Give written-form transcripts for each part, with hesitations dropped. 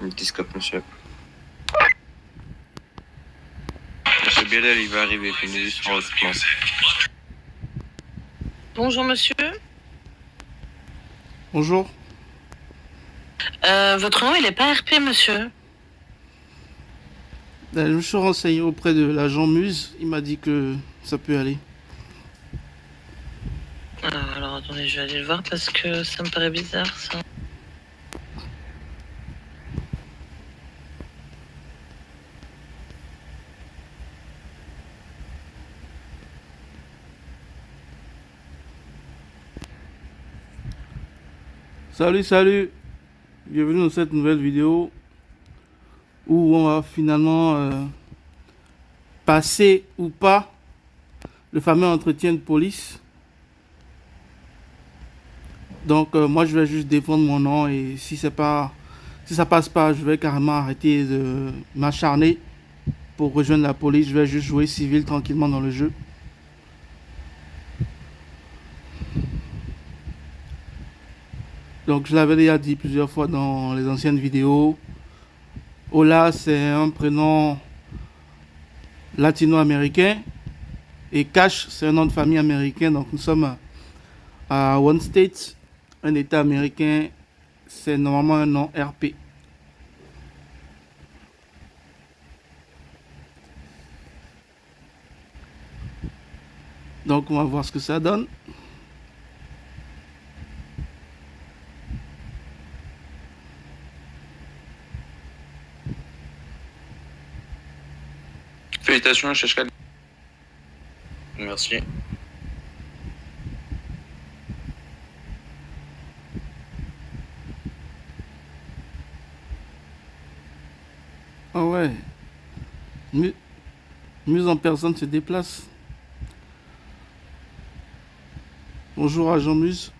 Discope, monsieur. Monsieur Bellel, il va arriver, puis nous juste en recrutement. Bonjour monsieur. Bonjour. Votre nom il est pas RP monsieur. Je me suis renseigné auprès de l'agent Muse, il m'a dit que ça peut aller. Alors attendez, je vais aller le voir parce que ça me paraît bizarre ça. Salut, bienvenue dans cette nouvelle vidéo où on va finalement passer ou pas le fameux entretien de police. Donc moi je vais juste défendre mon nom et si ça passe pas, je vais carrément arrêter de m'acharner pour rejoindre la police. Je vais juste jouer civil tranquillement dans le jeu. Donc je l'avais déjà dit plusieurs fois dans les anciennes vidéos. Ola c'est un prénom latino-américain et Cash c'est un nom de famille américain. Donc nous sommes à One State, un état américain, c'est normalement un nom RP. Donc on va voir ce que ça donne. Félicitations, Cheshkan. Merci. Ah ouais. Muse en personne se déplace. Bonjour agent Muse.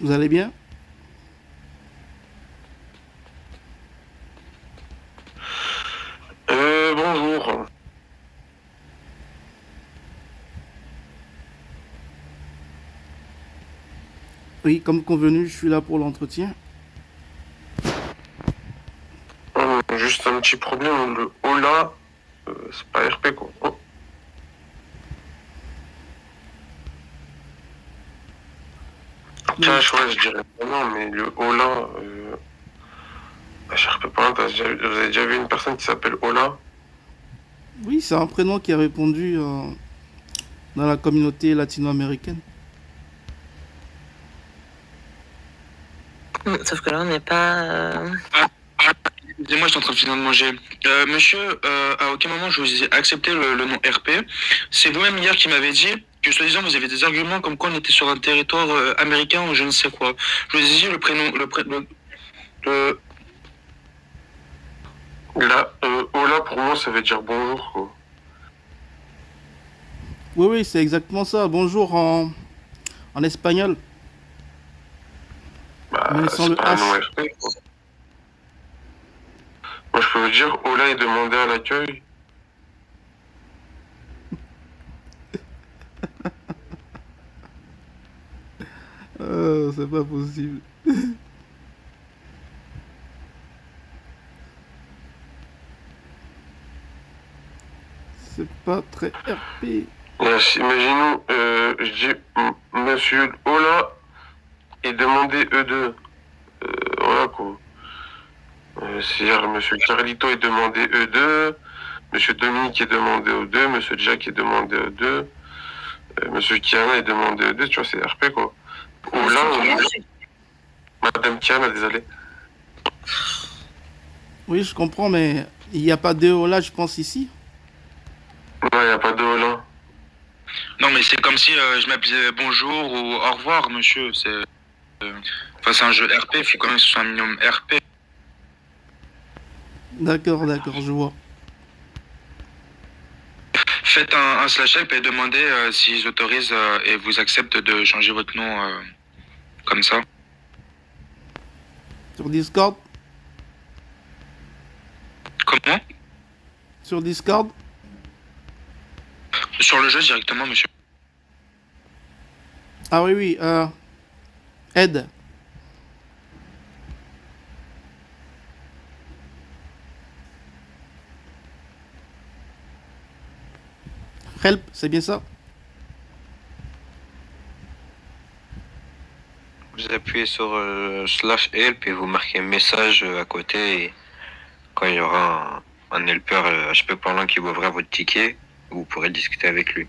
Vous allez bien? Bonjour. Oui, comme convenu, je suis là pour l'entretien. Juste un petit problème, le Ola, c'est pas RP quoi. Oh. Cash, ouais, je dirais pas non, mais le Ola, je RP pas, vous avez déjà vu une personne qui s'appelle Ola? Oui, c'est un prénom qui a répondu dans la communauté latino-américaine. Sauf que là on n'est pas... Excusez-moi, je suis en train de finir de manger. Monsieur, à aucun moment je vous ai accepté le nom RP. C'est vous-même hier qui m'avez dit que soi-disant vous avez des arguments comme quoi on était sur un territoire américain ou je ne sais quoi. Je vous ai dit le prénom, Là, Ola pour moi ça veut dire bonjour quoi. Oui, c'est exactement ça. Bonjour en espagnol. Bah, Mais sans c'est le pas un nom H. RP quoi. Moi je peux vous dire, Ola est demandé à l'accueil. C'est pas possible. C'est pas très RP. Imaginons, je dis, monsieur Ola est demandé E2. Voilà quoi. C'est-à-dire, monsieur Carlito est demandé E2, monsieur Dominique est demandé E2, monsieur Jack est demandé E2, monsieur Kiana est demandé E2, tu vois, c'est RP quoi. Ola, madame Kiana, désolé. Oui, je comprends, mais il n'y a pas de Ola, je pense, ici. Non, il n'y a pas de Ola. Non, mais c'est comme si je m'appelais bonjour ou au revoir, monsieur. C'est c'est un jeu RP, il faut quand même que ce soit un minimum RP. D'accord, je vois. Faites un slash help et demandez s'ils autorisent et vous acceptent de changer votre nom comme ça. Sur Discord. Comment? Sur Discord? Sur le jeu directement, monsieur. Ah oui, oui. Aide. Help, c'est bien ça? Vous appuyez sur /help et vous marquez message à côté. Et quand il y aura un helper HP parlant qui vous ouvrira votre ticket, vous pourrez discuter avec lui.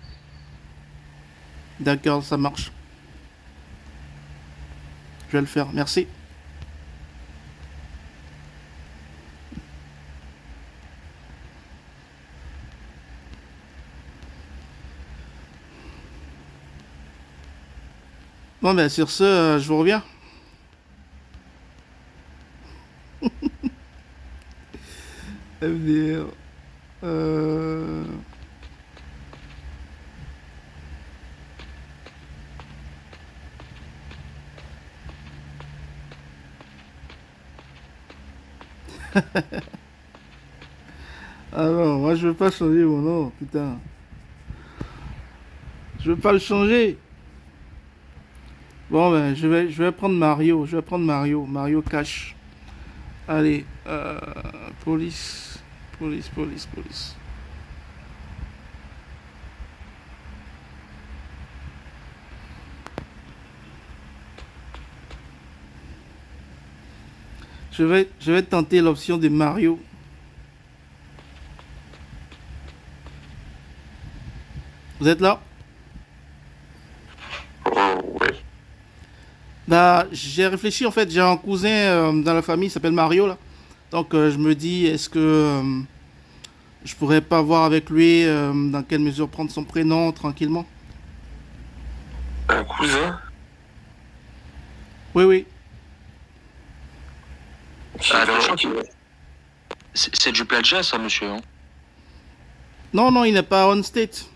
D'accord, ça marche. Je vais le faire, merci. Bon, ben sur ce, je vous reviens. MDR. Ah non, moi je veux pas changer mon nom, putain. Je veux pas le changer. Bon ben je vais prendre Mario, Mario Cash. Allez, police. Je vais tenter l'option de Mario. Vous êtes là? Ouais. Bah, j'ai réfléchi en fait, j'ai un cousin dans la famille, il s'appelle Mario là. Donc je me dis, est-ce que je pourrais pas voir avec lui dans quelle mesure prendre son prénom tranquillement? Un cousin? Oui, oui. C'est du plagiat, ça, monsieur. Hein. Non, non, il n'est pas on state.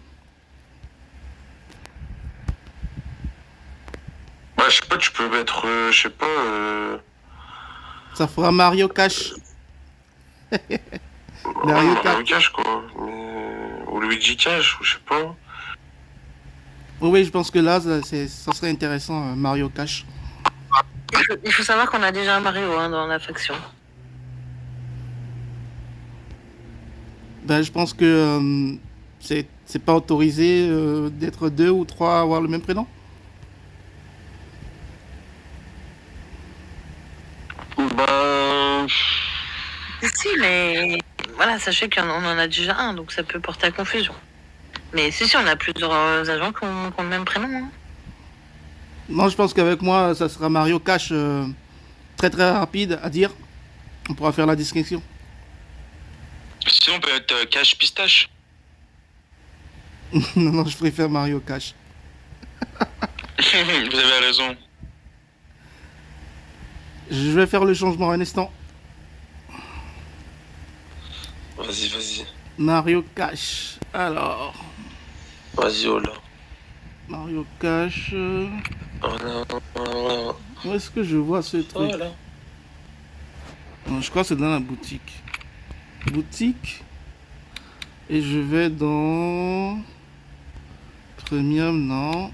Bah, je sais pas, tu peux mettre, je sais pas, Ça fera Mario Cash. Mario Mario Cash, quoi. Ou Luigi Cash, ou je sais pas. Oui, oui, je pense que là, ça serait intéressant, Mario Cash. Il faut savoir qu'on a déjà un Mario dans la faction. Ben, je pense que c'est pas autorisé d'être 2 ou 3 à avoir le même prénom. Ben... Si, mais voilà, sachez qu'on en a déjà un, donc ça peut porter à confusion. Mais si, on a plusieurs agents qui ont le même prénom. Hein. Non, je pense qu'avec moi, ça sera Mario Cash très très rapide à dire. On pourra faire la distinction. Sinon, on peut être cash pistache. Non, non, je préfère Mario Cash. Vous avez raison. Je vais faire le changement un instant. Vas-y. Mario Cash. Alors. Vas-y, Ola. Mario Cash. Oh non. Où est-ce que je vois ce truc? Voilà. Non, je crois que c'est dans la boutique. Boutique. Et je vais dans... Premium, non.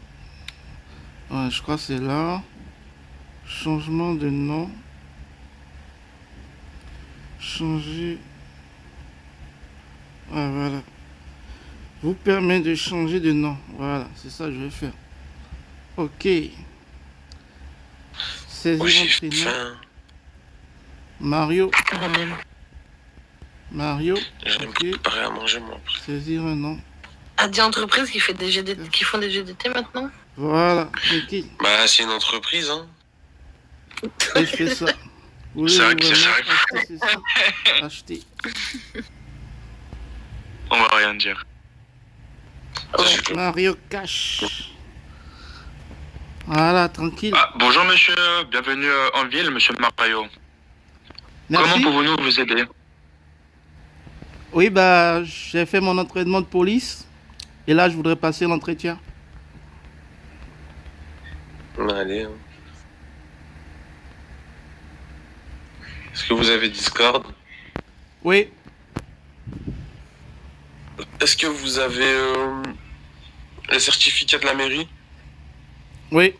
Ouais, je crois que c'est là. Changement de nom. Changer. Ah, voilà. Vous permet de changer de nom. Voilà, c'est ça que je vais faire. Ok. Saisir Oui, mon prénom. Mario. Mario. J'aime Ok. préparer à manger, moi. Saisir un nom. A dit entreprises qui font des GDT maintenant. Voilà, tranquille. Bah, c'est une entreprise, hein. Et je fais ça. Vous C'est vrai voulez que c'est vraiment vrai. acheter, c'est ça. Acheter. On va rien dire. Mario Cash. Voilà, tranquille. Ah, bonjour monsieur, bienvenue en ville, monsieur Mario. Merci. Comment pouvons-nous vous aider? Oui, bah, j'ai fait mon entraînement de police. Et là, je voudrais passer l'entretien. Allez. Est-ce que vous avez Discord? Oui. est-ce que vous avez les certificats de la mairie? Oui.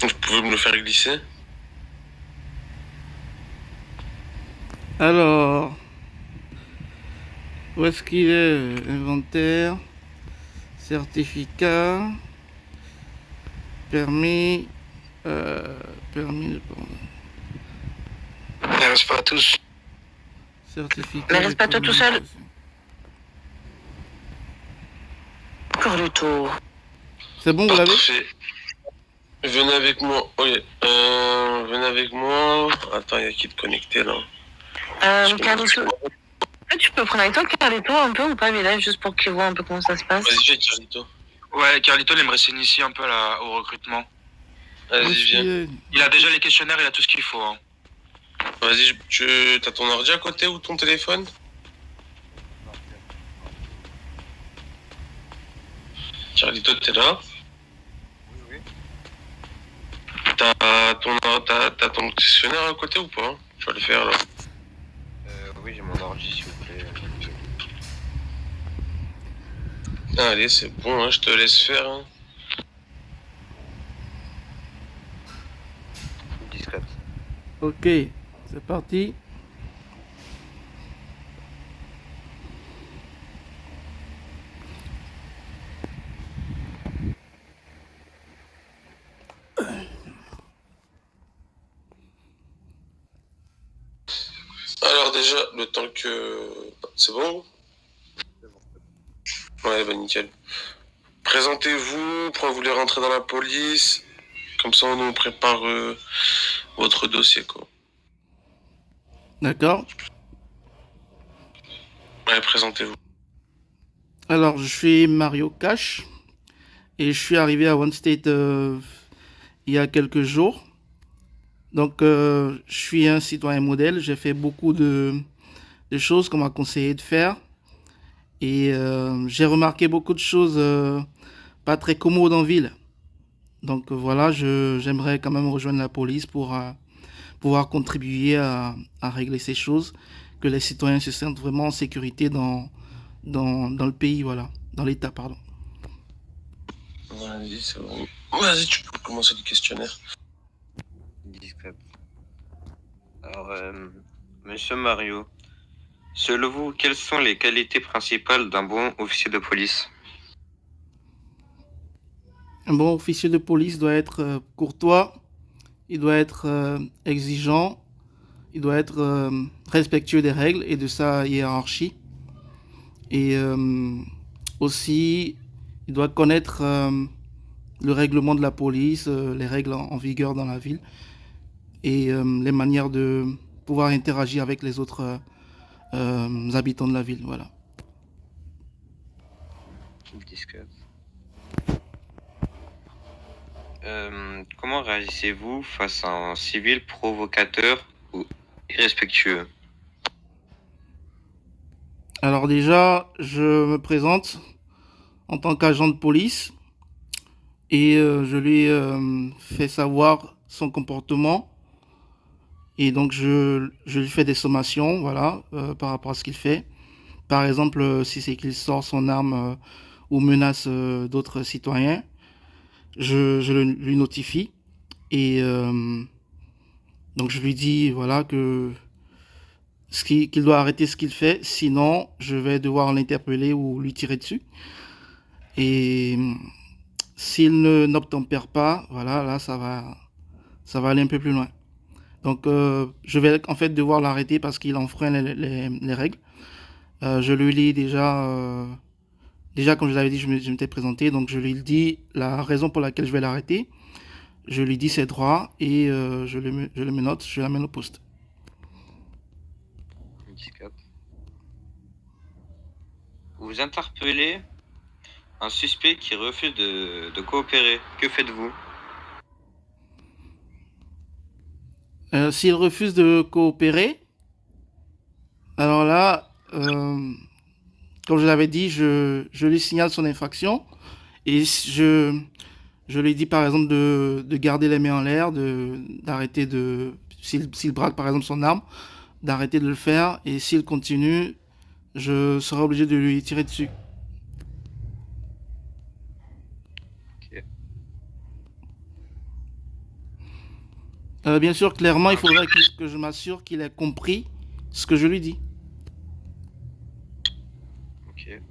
Vous pouvez me le faire glisser? Alors, où est-ce qu'il est? Inventaire, certificat, permis, permis de Ne reste pas tous. certificat. Mais reste de pas toi tout seul. communication. Carlito. C'est bon, vous l'avez? Parfait. Venez avec moi. Oui. Venez avec moi. Attends, il y a qui de connecté là? Carlito. Tu peux prendre avec toi Carlito un peu ou pas, mais là, juste pour qu'il voit un peu comment ça se passe. Vas-y, viens, Carlito. Ouais, Carlito, il aimerait s'initier un peu au recrutement. Où Vas-y, est-ce qu'il viens. est? Il a déjà les questionnaires, il a tout ce qu'il faut. Hein. Vas-y, t'as ton ordi à côté ou ton téléphone? Carlito, t'es là? Oui. T'as ton questionnaire à côté ou pas? Je vais le faire là. Oui, j'ai mon ordi, s'il vous plaît. Allez, c'est bon, hein, je te laisse faire. Hein. Discrète. Ok, c'est parti. Alors déjà, le temps que... C'est bon? Ouais, bah nickel. Présentez-vous, pourquoi vous voulez rentrer dans la police. Comme ça, on nous prépare votre dossier, quoi. D'accord. Ouais, présentez-vous. Alors, je suis Mario Cash et je suis arrivé à One State il y a quelques jours. Donc, je suis un citoyen modèle. J'ai fait beaucoup de choses qu'on m'a conseillé de faire. Et j'ai remarqué beaucoup de choses pas très commodes en ville. Donc voilà, j'aimerais quand même rejoindre la police pour pouvoir contribuer à régler ces choses, que les citoyens se sentent vraiment en sécurité dans le pays, voilà, dans l'État, pardon. Vas-y, c'est bon. Vas-y, tu peux commencer le questionnaire. Discrète. Alors, monsieur Mario, selon vous, quelles sont les qualités principales d'un bon officier de police? Un bon officier de police doit être courtois, il doit être exigeant, il doit être respectueux des règles et de sa hiérarchie. Et aussi, il doit connaître le règlement de la police, les règles en vigueur dans la ville et les manières de pouvoir interagir avec les autres habitants de la ville. Voilà. Discrète. Comment réagissez-vous face à un civil provocateur ou irrespectueux? Alors déjà, je me présente en tant qu'agent de police et je lui fais savoir son comportement et donc je lui fais des sommations, voilà, par rapport à ce qu'il fait. Par exemple, si c'est qu'il sort son arme ou menace d'autres citoyens, je lui notifie et donc je lui dis voilà que qu'il doit arrêter ce qu'il fait, sinon je vais devoir l'interpeller ou lui tirer dessus. Et s'il n'obtempère pas, voilà, là ça va aller un peu plus loin. Donc je vais en fait devoir l'arrêter parce qu'il enfreint les règles. Je lui lis déjà comme je l'avais dit, je m'étais présenté, donc je lui dis la raison pour laquelle je vais l'arrêter. Je lui dis ses droits et je le menote, je l'amène au poste. Discrète. Vous interpellez un suspect qui refuse de coopérer. Que faites-vous? S'il refuse de coopérer, alors là, comme je l'avais dit, je lui signale son infraction et je lui dis par exemple de garder les mains en l'air, d'arrêter s'il braque par exemple son arme, d'arrêter de le faire et s'il continue, je serai obligé de lui tirer dessus. Ok. Bien sûr, clairement, il faudrait que je m'assure qu'il ait compris ce que je lui dis. Ok.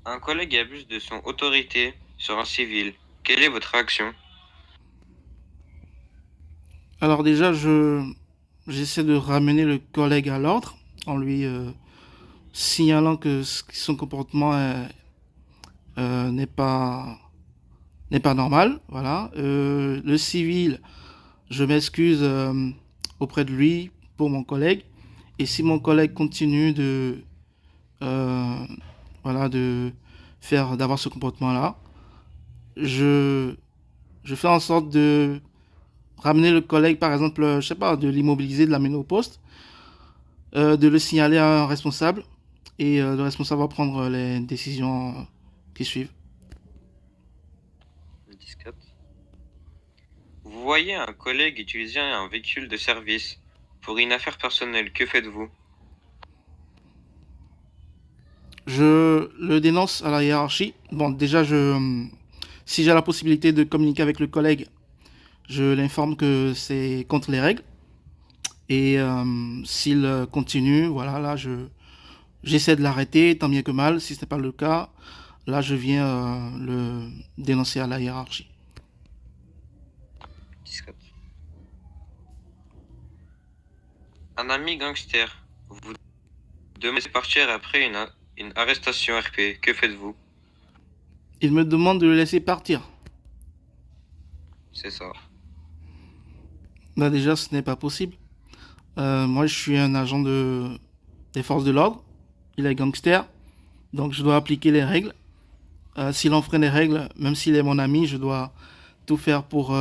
Un collègue abuse de son autorité sur un civil. Quelle est votre réaction? Alors déjà, j'essaie de ramener le collègue à l'ordre en lui signalant que son comportement n'est pas normal. Voilà. Le civil, je m'excuse auprès de lui pour mon collègue. Et si mon collègue continue euh, de d'avoir ce comportement-là, je, je fais en sorte de ramener le collègue, par exemple, je sais pas, de l'immobiliser, de l'amener au poste, de le signaler à un responsable, et le responsable va prendre les décisions qui suivent. Discrète. Vous voyez un collègue utiliser un véhicule de service pour une affaire personnelle. Que faites-vous? Je le dénonce à la hiérarchie. Bon, déjà, si j'ai la possibilité de communiquer avec le collègue, je l'informe que c'est contre les règles. Et s'il continue, voilà, là, j'essaie de l'arrêter, tant bien que mal. Si ce n'est pas le cas, là, je viens le dénoncer à la hiérarchie. Discrète. Un ami gangster vous demande de partir après une arrestation RP. Que faites-vous? Il me demande de le laisser partir. C'est ça. Bah déjà, ce n'est pas possible. Moi, je suis un agent des forces de l'ordre. Il est gangster. Donc, je dois appliquer les règles. S'il enfreint les règles, même s'il est mon ami, je dois tout faire pour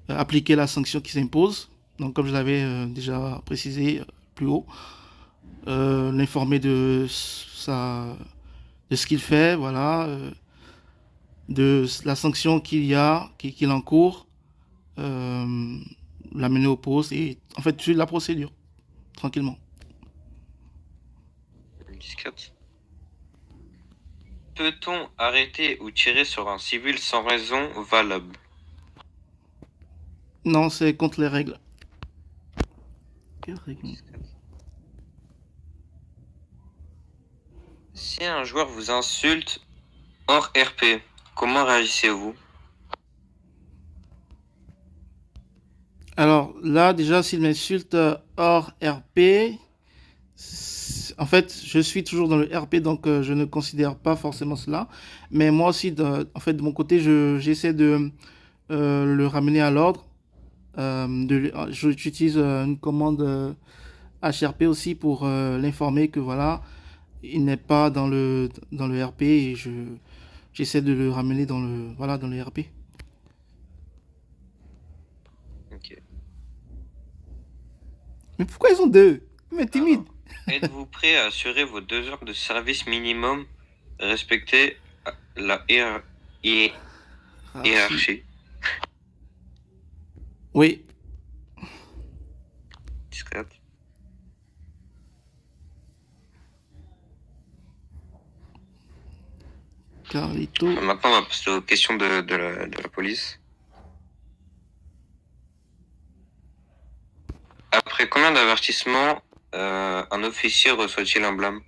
appliquer la sanction qui s'impose. Donc, comme je l'avais déjà précisé plus haut, l'informer de ce qu'il fait, voilà, de la sanction qu'il encourt, l'amener au poste et en fait suivre la procédure tranquillement. Discrète. Peut-on arrêter ou tirer sur un civil sans raison valable? Non, c'est contre les règles. Quelle règle? Si un joueur vous insulte hors RP, comment réagissez-vous? Alors là, déjà, s'il m'insulte hors RP, en fait, je suis toujours dans le RP, donc je ne considère pas forcément cela. Mais moi aussi, en fait, de mon côté, j'essaie de le ramener à l'ordre. J'utilise une commande HRP aussi pour l'informer que voilà, il n'est pas dans le RP et j'essaie de le ramener dans le RP. Ok. Mais pourquoi ils sont deux? Ils m'intimident. Êtes-vous prêt à assurer vos 2 heures de service minimum, respecter la hiérarchie? Oui. Discrète. Carlito. Maintenant, on va passer aux questions de la police. Après combien d'avertissements un officier reçoit-il un blâme?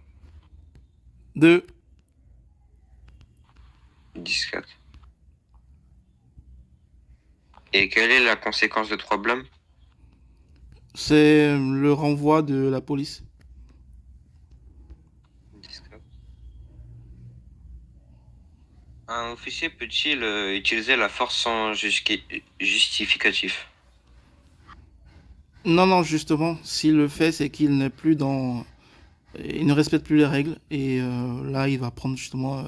2. Discrète. Et quelle est la conséquence de 3 blâmes? C'est le renvoi de la police. Discrète. Un officier peut-il utiliser la force sans justificatif? Non, justement, s'il le fait, c'est qu'il n'est plus dans. Il ne respecte plus les règles. Et là, il va prendre justement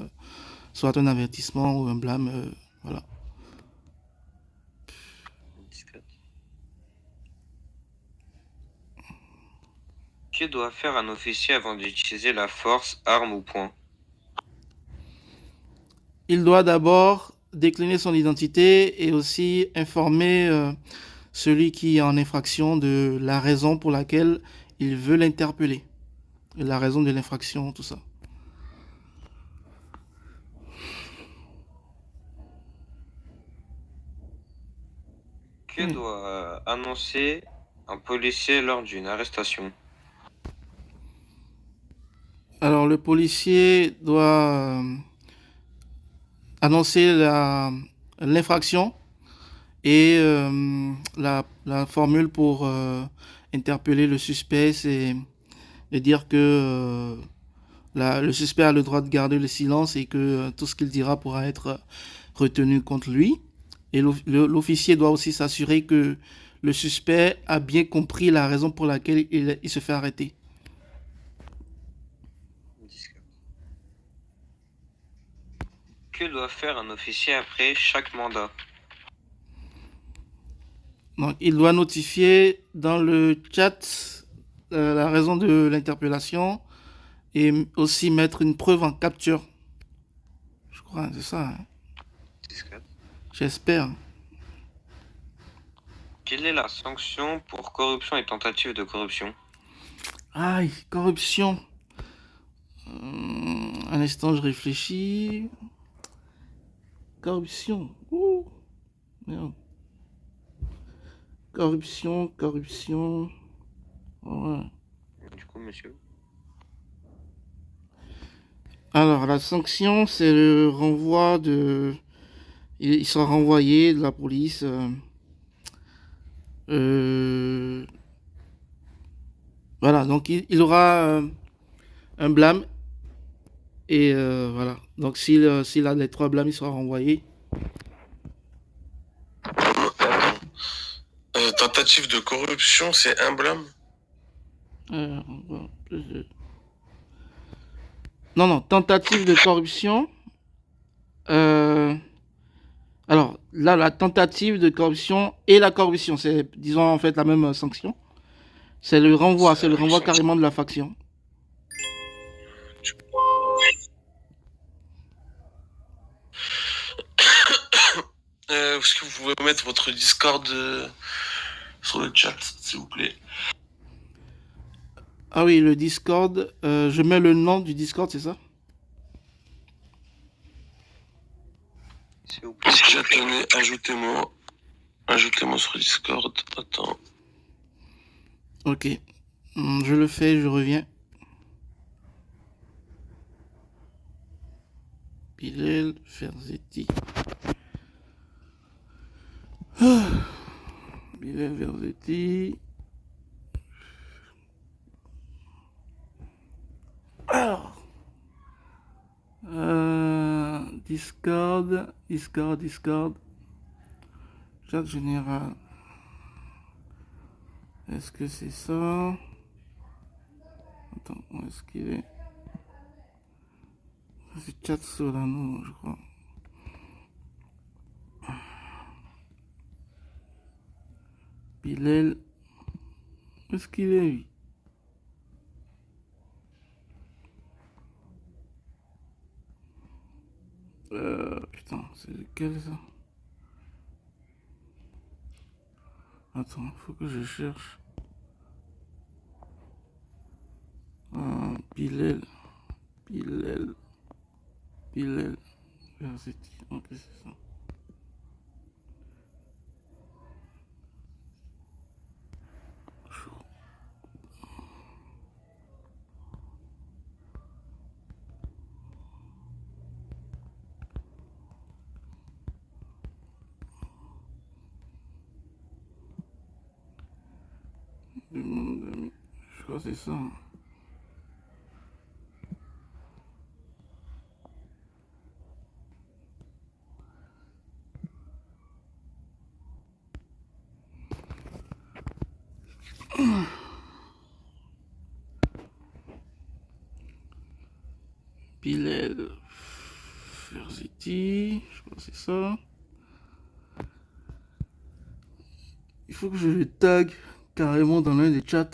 soit un avertissement ou un blâme. Voilà. Discrète. Que doit faire un officier avant d'utiliser la force, arme ou poing? Il doit d'abord décliner son identité et aussi informer celui qui est en infraction de la raison pour laquelle il veut l'interpeller. et la raison de l'infraction, tout ça. Que doit annoncer un policier lors d'une arrestation? Alors, le policier doit annoncer l'infraction et la formule pour interpeller le suspect, c'est de dire que le suspect a le droit de garder le silence et que tout ce qu'il dira pourra être retenu contre lui. Et l'officier doit aussi s'assurer que le suspect a bien compris la raison pour laquelle il se fait arrêter. Que doit faire un officier après chaque mandat? Donc, il doit notifier dans le chat la raison de l'interpellation et aussi mettre une preuve en capture. Je crois, c'est ça. Hein. J'espère. Quelle est la sanction pour corruption et tentative de corruption? Aïe, corruption. Un instant, je réfléchis. Corruption. Ouh. Merde. Corruption. Ouais. Du coup, monsieur. Alors, la sanction, c'est le renvoi de... Il sera renvoyé de la police. Voilà, donc il aura un blâme. Et voilà. Donc, s'il a les 3 blâmes, il sera renvoyé. Tentative de corruption, c'est un blâme. Non, tentative de corruption. Alors, là, la tentative de corruption et la corruption, c'est, disons, en fait, la même sanction. C'est le renvoi carrément de la faction. Est-ce que vous pouvez mettre votre Discord sur le chat, s'il vous plaît? Ah oui, le Discord. Je mets le nom du Discord, c'est ça? S'il vous plaît. Si j'attendais, ajoutez-moi. Ajoutez-moi sur Discord. Attends. Ok. Je le fais, je reviens. Bilal Verzetti. Bilal Verzetti. Alors. Discord. Chat général. Est-ce que c'est ça? Attends, où est-ce qu'il est? C'est Chat Solano, je crois. Bilal. Où est-ce qu'il est, lui? Putain, c'est lequel ça? Attends, faut que je cherche. Bilal Verzetti. Ok, c'est ça. Je crois que c'est ça. Bilal Verzetti, je crois que c'est ça. Il faut que je le tag carrément dans l'un des chats.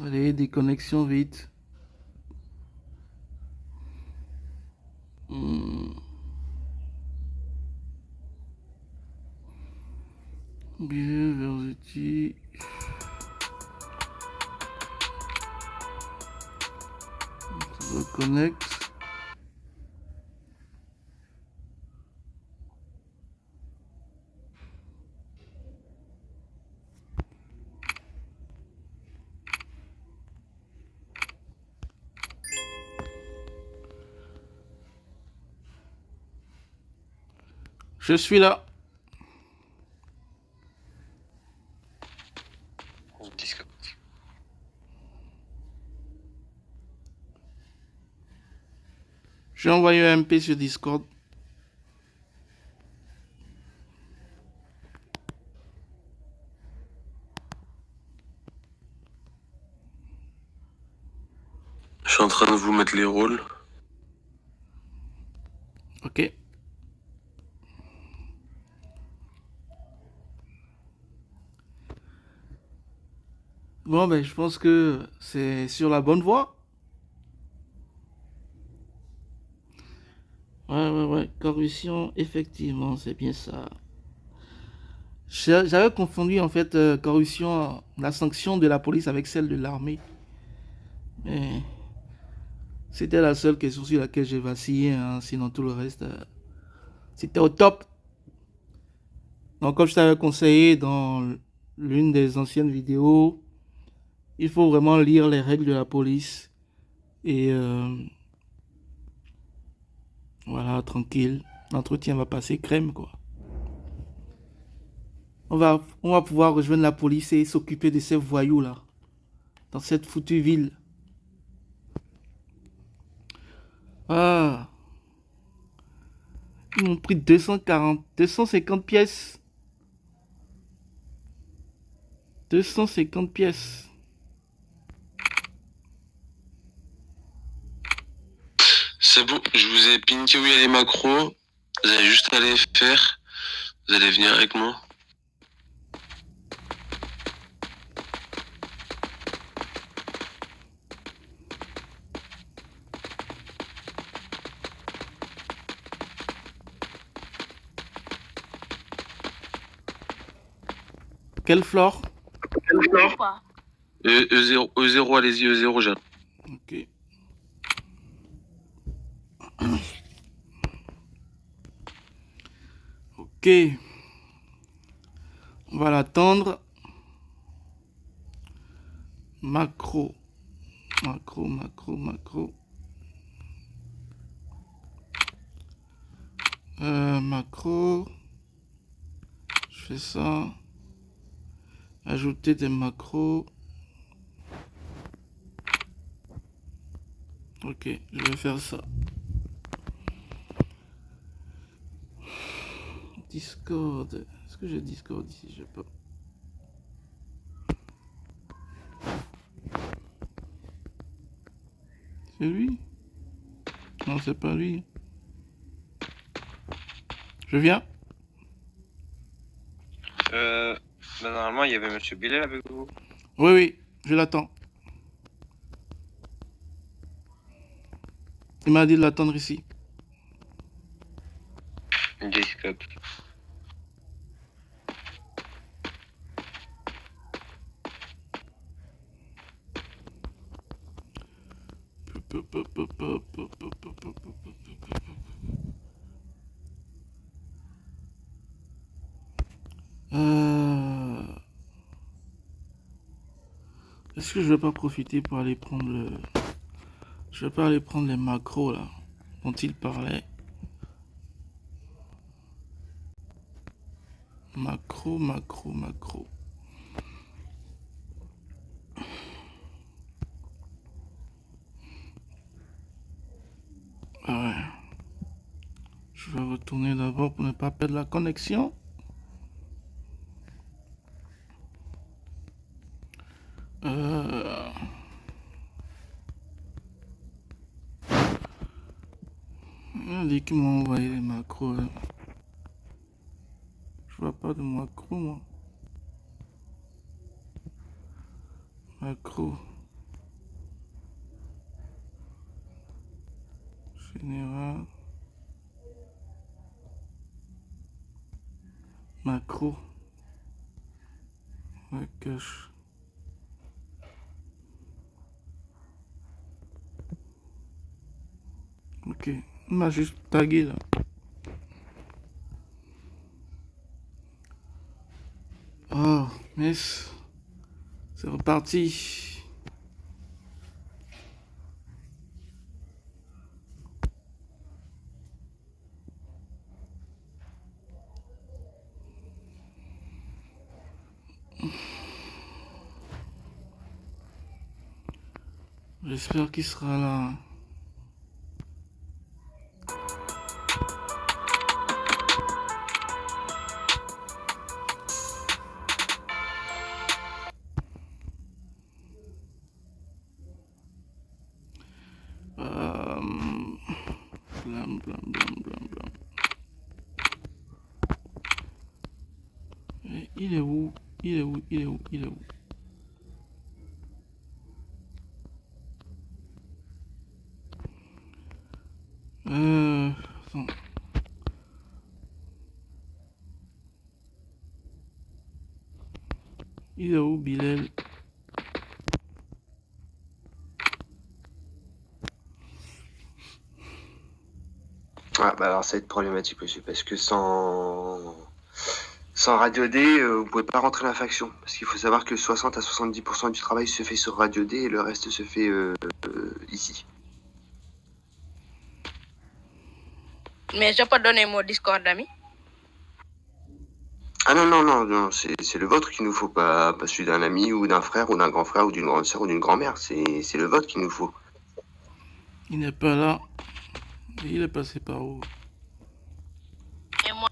Allez, déconnexion vite. Biodiversity. Reconnect. Je suis là. Discord. J'ai envoyé un MP sur Discord. Je suis en train de vous mettre les rôles. Ok. Bon, ben, je pense que c'est sur la bonne voie. Ouais. Corruption, effectivement, c'est bien ça. J'avais confondu, en fait, corruption, la sanction de la police avec celle de l'armée. Mais c'était la seule question sur laquelle j'ai vacillé, hein. Sinon, tout le reste, c'était au top. Donc, comme je t'avais conseillé dans l'une des anciennes vidéos, il faut vraiment lire les règles de la police. Et voilà, tranquille. L'entretien va passer crème, quoi. On va pouvoir rejoindre la police et s'occuper de ces voyous-là. Dans cette foutue ville. Ah. Ils m'ont pris 250 pièces. 250 pièces. C'est bon, je vous ai pinké où il y a les macros. Vous allez juste aller faire. Vous allez venir avec moi. Quelle flore? E0, E0, allez-y, E0, j'ai. Ok. Ok. On va l'attendre. Macro. Macro. Macro. Je fais ça. Ajouter des macros. Ok, je vais faire ça. Discord. Est-ce que j'ai Discord ici? Je sais pas. C'est lui? Non, c'est pas lui. Je viens. Normalement, il y avait Monsieur Bilal avec vous. Oui, je l'attends. Il m'a dit de l'attendre ici. Discord. Est-ce que je vais pas profiter pour aller prendre le... Je vais pas aller prendre les macros là dont il parlait. Macro. Ah ouais. Je vais retourner d'abord pour ne pas perdre la connexion. On dit qu'ils m'ont envoyé les macros là. Je vois pas de macro moi. Macro. Général. Macro. Ouais, cache. Ok. On m'a juste tagué là. Oh, mince. C'est reparti. J'espère qu'il sera là. Blam, blam, blam, blam, blam. Il est où? Il est où? Il est où? Il est où? Attends. Il est où, Bilal? Ah, bah alors ça va être problématique, monsieur, parce que sans Radio D, vous pouvez pas rentrer dans la faction. Parce qu'il faut savoir que 60 à 70% du travail se fait sur Radio D et le reste se fait ici. Mais je peux donner mon Discord d'amis. Ah non, non, non, non, c'est le vôtre qu'il nous faut, pas celui d'un ami ou d'un frère ou d'un grand frère ou d'une grande sœur ou d'une grand-mère. C'est le vôtre qu'il nous faut. Il n'est pas là. Il est passé par où? Et moi,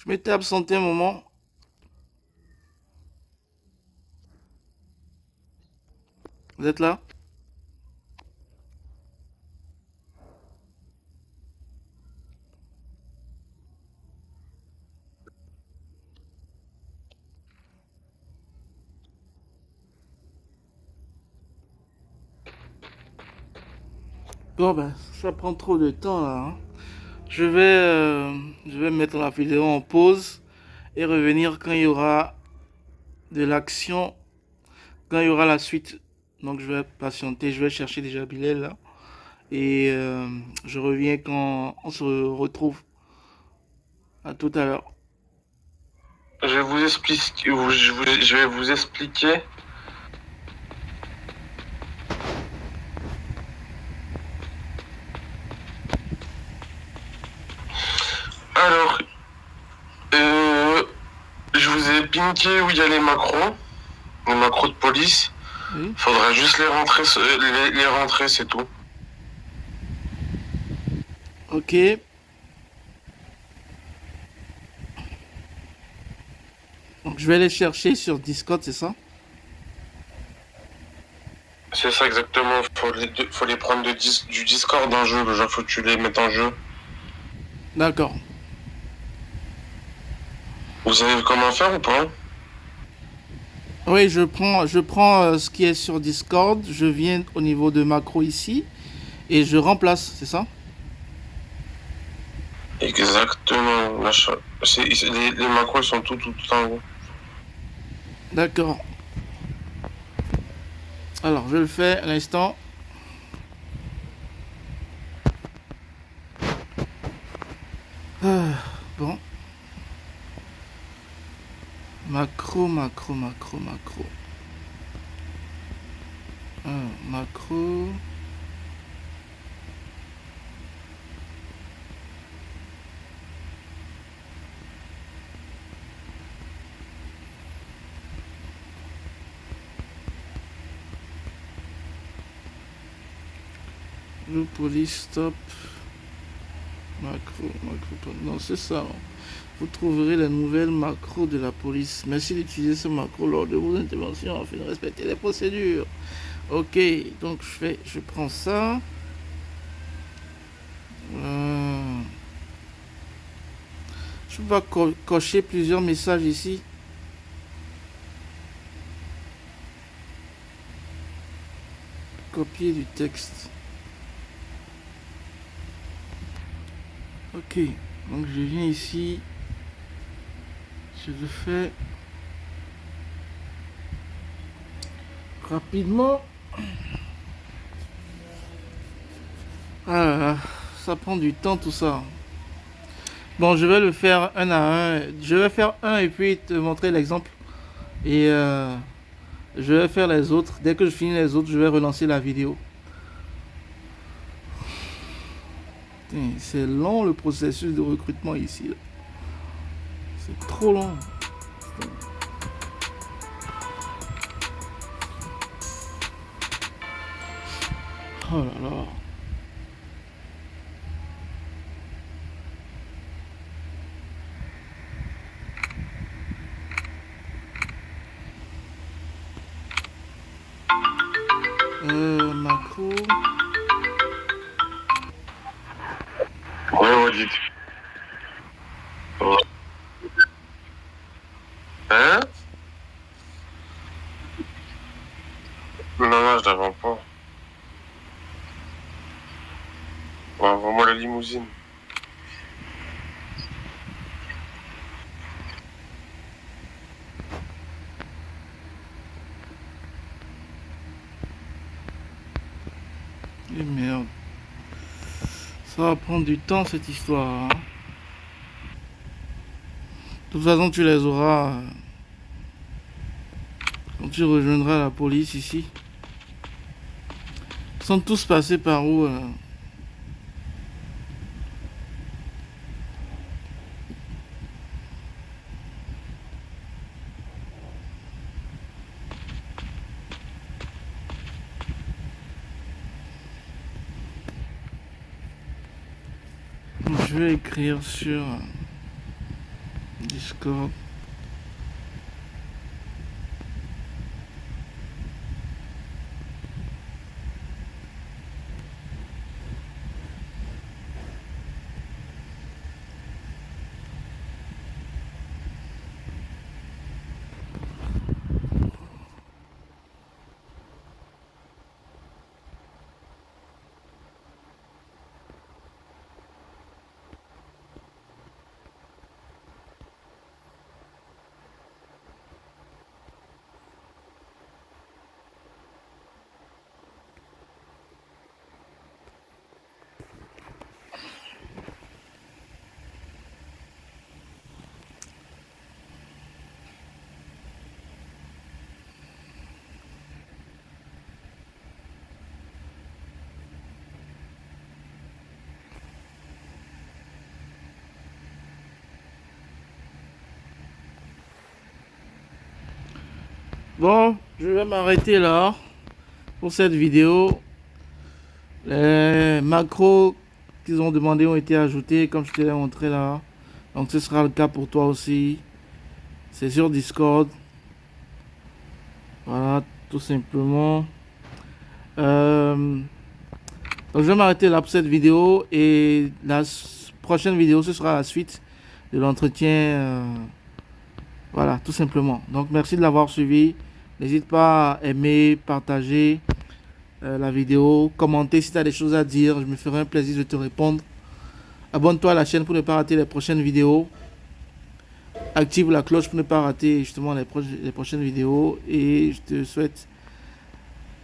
Je m'étais absenté un moment. Vous êtes là? Bon ben, ça prend trop de temps là, hein. Je vais mettre la vidéo en pause et revenir quand il y aura de l'action, quand il y aura la suite. Donc je vais patienter, je vais chercher déjà Bilal là. Et je reviens quand on se retrouve. À tout à l'heure. Je vais vous expliquer. Je vais vous expliquer. Alors, je vous ai pinké où il y a les macros de police. Oui. Faudra juste les rentrer, c'est tout. Ok. Donc je vais les chercher sur Discord, c'est ça? C'est ça exactement. Faut les prendre du Discord en jeu. Genre, faut que tu les mettes en jeu. D'accord. Vous savez comment faire ou pas? Oui, je prends ce qui est sur Discord, je viens au niveau de macro ici et je remplace, c'est ça? Exactement. Les macros sont tout en haut. D'accord. Alors, je le fais à l'instant. Bon. Macro. Macro. Le police stop. Macro. Non, c'est ça. Vous trouverez la nouvelle macro de la police. Merci d'utiliser ce macro lors de vos interventions afin de respecter les procédures. Ok, donc je prends ça. Je vais cocher plusieurs messages ici. copier du texte. Ok, donc je viens ici, je le fais rapidement. Ah là là, ça prend du temps tout ça. Bon, je vais le faire un à un. Je vais faire un et puis te montrer l'exemple. Et je vais faire les autres. Dès que je finis les autres, je vais relancer la vidéo. Putain, c'est long le processus de recrutement ici. C'est trop long. Oh là là. Macro. Ouais, dites. Oh. Hein? Non, je l'avais pas. Ouais, envoie-moi la limousine. Et merde. Ça va prendre du temps cette histoire. Hein. De toute façon, tu les auras quand tu rejoindras la police ici. Ils sont tous passés par où Je vais écrire sur Discord. Bon, je vais m'arrêter là pour cette vidéo. Les macros qu'ils ont demandé ont été ajoutés comme je te l'ai montré là. Donc ce sera le cas pour toi aussi. C'est sur Discord. Voilà, tout simplement. Donc je vais m'arrêter là pour cette vidéo. Et la prochaine vidéo, ce sera la suite de l'entretien. Voilà, tout simplement. Donc merci de l'avoir suivi. N'hésite pas à aimer, partager la vidéo, commenter si tu as des choses à dire. Je me ferai un plaisir de te répondre. Abonne-toi à la chaîne pour ne pas rater les prochaines vidéos. Active la cloche pour ne pas rater justement les prochaines vidéos. Et je te souhaite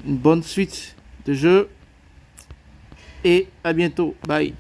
une bonne suite de jeu. Et à bientôt. Bye.